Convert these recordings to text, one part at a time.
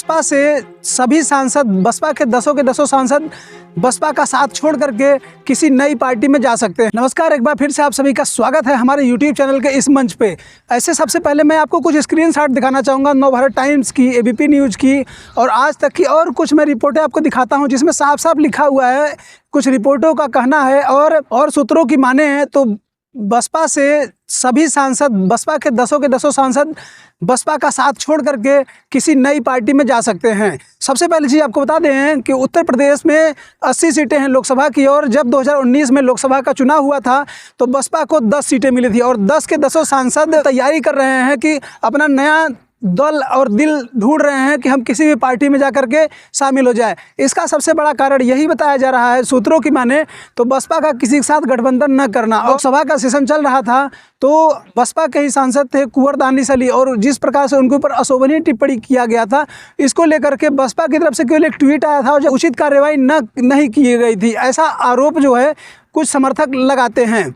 बसपा से सभी सांसद, बसपा के दसों सांसद बसपा का साथ छोड़ करके किसी नई पार्टी में जा सकते हैं। नमस्कार, एक बार फिर से आप सभी का स्वागत है हमारे YouTube चैनल के इस मंच पे। ऐसे सबसे पहले मैं आपको कुछ स्क्रीनशॉट दिखाना चाहूँगा नवभारत टाइम्स की, ABP न्यूज़ की और आज तक की, और कुछ मैं रिपोर्टें आपको दिखाता हूँ जिसमें साफ साफ लिखा हुआ है। कुछ रिपोर्टों का कहना है और सूत्रों की माने हैं तो बसपा से सभी सांसद, बसपा के दसों सांसद बसपा का साथ छोड़ करके किसी नई पार्टी में जा सकते हैं। सबसे पहली चीज़ आपको बता दें कि उत्तर प्रदेश में 80 सीटें हैं लोकसभा की, और जब 2019 में लोकसभा का चुनाव हुआ था तो बसपा को 10 सीटें मिली थी और 10 के 10 सांसद तैयारी कर रहे हैं कि अपना नया दल और दिल ढूंढ रहे हैं कि हम किसी भी पार्टी में जाकर के शामिल हो जाए। इसका सबसे बड़ा कारण यही बताया जा रहा है सूत्रों की माने तो बसपा का किसी के साथ गठबंधन न करना। लोकसभा का सेशन चल रहा था तो बसपा के ही सांसद थे कुंवर दानिश अली, और जिस प्रकार से उनके ऊपर अशोभनीय टिप्पणी किया गया था, इसको लेकर के बसपा की तरफ से केवल एक ट्वीट आया था और जो उचित कार्रवाई नहीं की गई थी, ऐसा आरोप जो है कुछ समर्थक लगाते हैं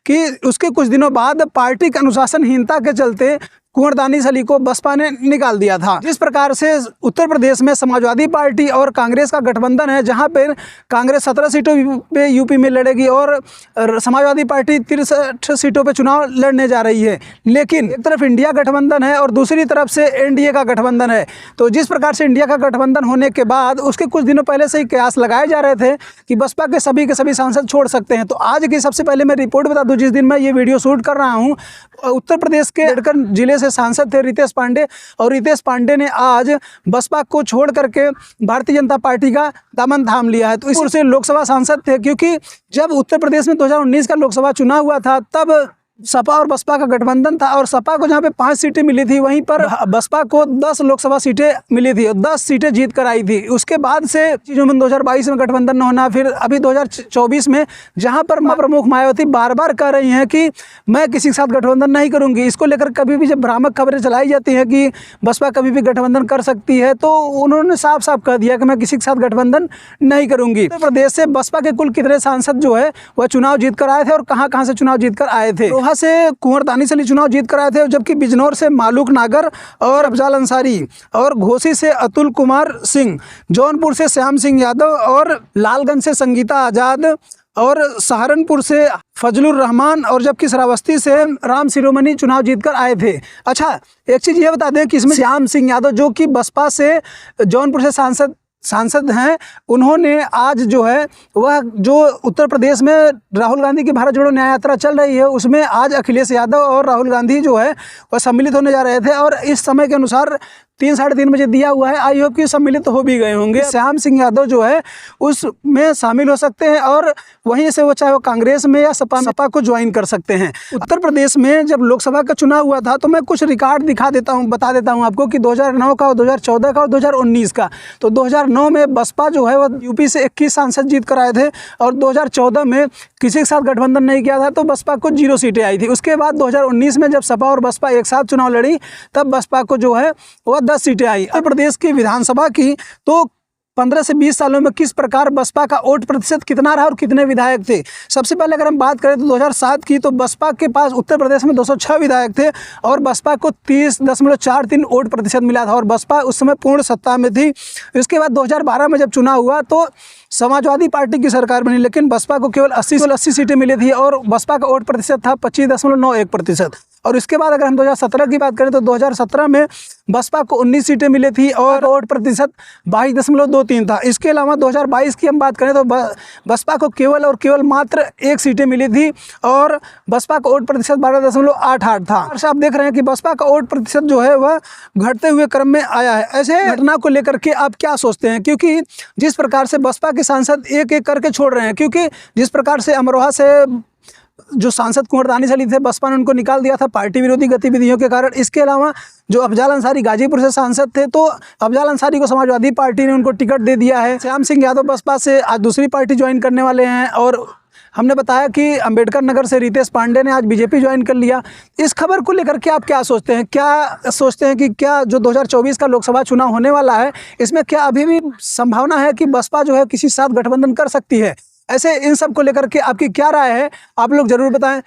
कि उसके कुछ दिनों बाद पार्टी की अनुशासनहीनता के चलते कुंवर दानिश अली को बसपा ने निकाल दिया था। जिस प्रकार से उत्तर प्रदेश में समाजवादी पार्टी और कांग्रेस का गठबंधन है, जहां पर कांग्रेस 17 सीटों पे यूपी में लड़ेगी और समाजवादी पार्टी 63 सीटों पे चुनाव लड़ने जा रही है। लेकिन एक तरफ इंडिया गठबंधन है और दूसरी तरफ से NDA का गठबंधन है। तो जिस प्रकार से इंडिया का गठबंधन होने के बाद उसके कुछ दिनों पहले से ही कयास लगाए जा रहे थे कि बसपा के सभी सांसद छोड़ सकते हैं। तो आज की सबसे पहले मैं रिपोर्ट बता दूं, जिस दिन मैं ये वीडियो शूट कर रहा हूँ, उत्तर प्रदेश के अम्बेडकर जिले से सांसद थे रितेश पांडे, और रितेश पांडे ने आज बसपा को छोड़ करके भारतीय जनता पार्टी का दामन थाम लिया है। तो इस से लोकसभा सांसद थे, क्योंकि जब उत्तर प्रदेश में 2019 का लोकसभा चुनाव हुआ था तब सपा और बसपा का गठबंधन था और सपा को जहां पे 5 सीटें मिली थी वहीं पर बसपा को 10 लोकसभा सीटें मिली थी और 10 सीटें जीत कर आई थी। उसके बाद से चीज़ों में 2022 में गठबंधन न होना, फिर अभी 2024 में जहां पर प्रमुख मायावती बार बार कह रही हैं कि मैं किसी के साथ गठबंधन नहीं करूंगी। इसको लेकर कभी भी जब भ्रामक खबरें चलाई जाती हैं कि बसपा कभी भी गठबंधन कर सकती है, तो उन्होंने साफ साफ कह दिया कि मैं किसी के साथ गठबंधन नहीं करूंगी। उत्तर प्रदेश से बसपा के कुल कितने सांसद जो है वह चुनाव जीत कर आए थे और कहाँ से चुनाव जीत कर आए थे? वहाँ से कुंवर दानिश अली चुनाव जीत कर आए थे, जबकि बिजनौर से मालूक नागर और अफजाल अंसारी, और घोसी से अतुल कुमार सिंह, जौनपुर से श्याम सिंह यादव, और लालगंज से संगीता आज़ाद, और सहारनपुर से फजलुर रहमान, और जबकि श्रावस्ती से राम शिरोमणि चुनाव जीतकर आए थे। अच्छा, एक चीज़ ये बता दें कि इसमें श्याम सिंह यादव जो कि बसपा से जौनपुर से सांसद हैं, उन्होंने आज जो है वह जो उत्तर प्रदेश में राहुल गांधी की भारत जोड़ो न्याय यात्रा चल रही है उसमें आज अखिलेश यादव और राहुल गांधी जो है वह सम्मिलित होने जा रहे थे, और इस समय के अनुसार 3 साढ़े 3 बजे दिया हुआ है। आई होप कि सम्मिलित तो हो भी गए होंगे। श्याम सिंह यादव जो है उसमें शामिल हो सकते हैं और वहीं से वो चाहे वो कांग्रेस में या सपा को ज्वाइन कर सकते हैं। उत्तर प्रदेश में जब लोकसभा का चुनाव हुआ था तो मैं कुछ रिकॉर्ड बता देता हूं आपको कि 2009 का, 2014 का और 2019 का। तो 2009 में बसपा जो है वह यूपी से 21 सांसद जीत कर आए थे, और 2014 में किसी के साथ गठबंधन नहीं किया था तो बसपा को 0 सीटें आई थी। उसके बाद 2019 में जब सपा और बसपा एक साथ चुनाव लड़ी तब बसपा को जो है वह 10 सीटें आई। उत्तर प्रदेश की विधानसभा की तो 15 से 20 सालों में किस प्रकार बसपा का वोट प्रतिशत कितना रहा और कितने विधायक थे। सबसे पहले अगर हम बात करें तो 2007 की, तो बसपा के पास उत्तर प्रदेश में 206 विधायक थे और बसपा को 30.43 वोट प्रतिशत मिला था और बसपा उस समय पूर्ण सत्ता में थी। इसके बाद 2012 में जब चुनाव हुआ तो समाजवादी पार्टी की सरकार बनी, लेकिन बसपा को केवल 80 सीटें मिली थी और बसपा का वोट प्रतिशत था 25.91%। और इसके बाद अगर हम 2017 की बात करें तो 2017 में बसपा को 19 सीटें मिली थी और वोट प्रतिशत 22.23 था। इसके अलावा 2022 की हम बात करें तो बसपा को केवल मात्र 1 सीटें मिली थी और बसपा का वोट प्रतिशत 12.88 था। आप देख रहे हैं कि बसपा का वोट प्रतिशत जो है वह घटते हुए क्रम में आया है। ऐसे घटना को लेकर के आप क्या सोचते हैं? क्योंकि जिस प्रकार से बसपा के सांसद एक करके छोड़ रहे हैं, क्योंकि जिस प्रकार से अमरोहा से जो सांसद कुंवर दानिश अली थे, बसपा ने उनको निकाल दिया था पार्टी विरोधी गतिविधियों के कारण। इसके अलावा जो अफजाल अंसारी गाजीपुर से सांसद थे, तो अफजाल अंसारी को समाजवादी पार्टी ने उनको टिकट दे दिया है। श्याम सिंह यादव बसपा से आज दूसरी पार्टी ज्वाइन करने वाले हैं, और हमने बताया कि अम्बेडकर नगर से रितेश पांडे ने आज बीजेपी ज्वाइन कर लिया। इस खबर को लेकर के आप क्या सोचते हैं? कि क्या जो 2024 का लोकसभा चुनाव होने वाला है इसमें क्या अभी भी संभावना है कि बसपा जो है किसी साथ गठबंधन कर सकती है? ऐसे इन सब को लेकर के आपकी क्या राय है, आप लोग जरूर बताएं।